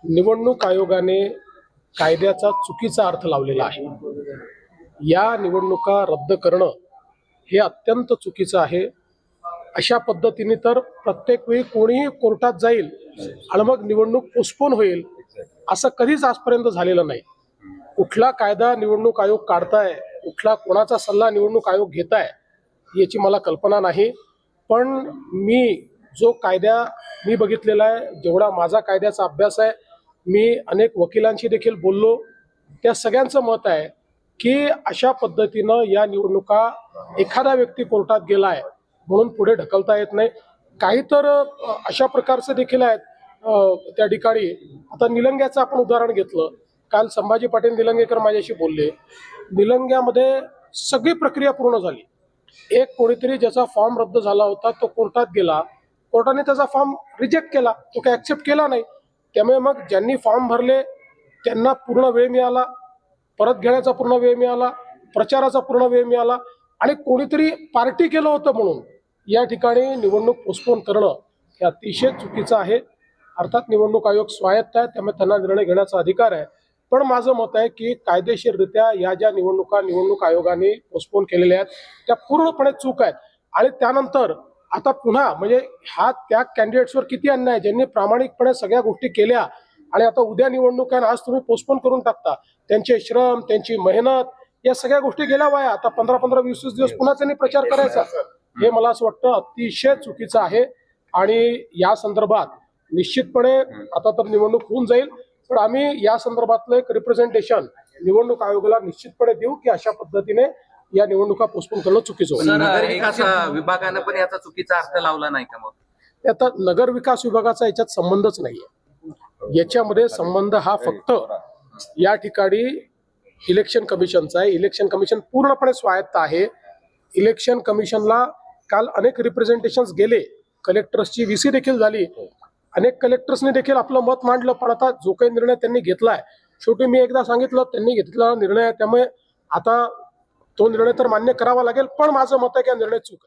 निवडणूक आयोगाने कायद्याचा चुकीचा अर्थ लावलेला आहे। या निवडणुका रद्द करणं हे अत्यंत चुकीचं आहे। अशा पद्धतीने तर प्रत्येक वेळी कोणीही कोर्टात जाईल आणि मग निवडणूक पोस्टपोन होईल असं कधीच आजपर्यंत झालेलं नाही। कुठला कायदा निवडणूक आयोग काढताय, कुठला कोणाचा सल्ला निवडणूक आयोग घेताय याची मला कल्पना नाही। पण जो कायदा मी बघितलेला आहे, जेवढा माझा कायद्याचा अभ्यास आहे, मी अनेक वकिलांशी देखील बोललो, त्या सगळ्यांचं मत आहे की अशा पद्धतीनं या निवडणुका एखादा व्यक्ती कोर्टात गेलाय म्हणून पुढे ढकलता येत नाही। काही तर अशा प्रकारचे देखील आहेत त्या ठिकाणी। आता निलंग्याचं आपण उदाहरण घेतलं, काल संभाजी पाटील निलंगेकर माझ्याशी बोलले। निलंग्यामध्ये सगळी प्रक्रिया पूर्ण झाली, एक कोणीतरी ज्याचा फॉर्म रद्द झाला होता तो कोर्टात गेला, कोर्टाने त्याचा फॉर्म रिजेक्ट केला, तो काही ऍक्सेप्ट केला नाही। त्यामुळे मग ज्यांनी फॉर्म भरले त्यांना पूर्ण वेळ मिळाला, परत घेण्याचा पूर्ण वेळ मिळाला, प्रचाराचा पूर्ण वेळ मिळाला, आणि कोणीतरी पार्टी केलं होतं म्हणून या ठिकाणी निवडणूक पोस्टपोन करणं हे अतिशय चुकीचं आहे। अर्थात निवडणूक आयोग स्वायत्त आहे, त्यामुळे त्यांना निर्णय घेण्याचा अधिकार आहे। पण माझं मत आहे की कायदेशीररित्या या ज्या निवडणूक आयोगाने पोस्टपोन केलेल्या आहेत त्या पूर्णपणे चूक आहेत। आणि त्यानंतर आता पुन्हा म्हणजे हा त्या कॅन्डिडेट्सवर किती अन्याय आहे, ज्यांनी प्रामाणिकपणे सगळ्या गोष्टी केल्या आणि आता उद्या निवडणूक आहे, आज तुम्ही पोस्टपोन करून टाकता। त्यांचे श्रम, त्यांची मेहनत, या सगळ्या गोष्टी गेल्या वाया। आता 15-15, 20-20 दिवस पुन्हा त्यांनी प्रचार करायचा, हे मला असं वाटतं अतिशय चुकीचं आहे। आणि या संदर्भात निश्चितपणे आता तर निवडणूक होऊन जाईल, पण आम्ही या संदर्भातलं एक रिप्रेझेंटेशन निवडणूक आयोगाला निश्चितपणे देऊ की अशा पद्धतीने या निवडणुका पोस्टपोन करणं चुकीचं होईल। नगर विकास विभागानं पण याचा चुकीचा अर्थ लावला नाही का? मग आता नगर विकास विभागाचा याच्यात संबंधच नाहीये। याच्यामध्ये संबंध हा फक्त या ठिकाणी इलेक्शन कमिशनचा आहे। इलेक्शन कमिशन पूर्णपणे स्वायत्त आहे। इलेक्शन कमिशनला काल अनेक रिप्रेझेंटेशन्स गेले, कलेक्टर्सची VC देखील झाली, अनेक कलेक्टर्सनी देखील आपलं मत मांडलं। पण आता जो काही निर्णय त्यांनी घेतलाय, शेवटी मी एकदा सांगितलं, त्यांनी घेतलेला निर्णय आहे, त्यामुळे आता तो निर्णय तर मान्य करावा लागेल। पण माझं मत आहे की हा निर्णय चूक आहे।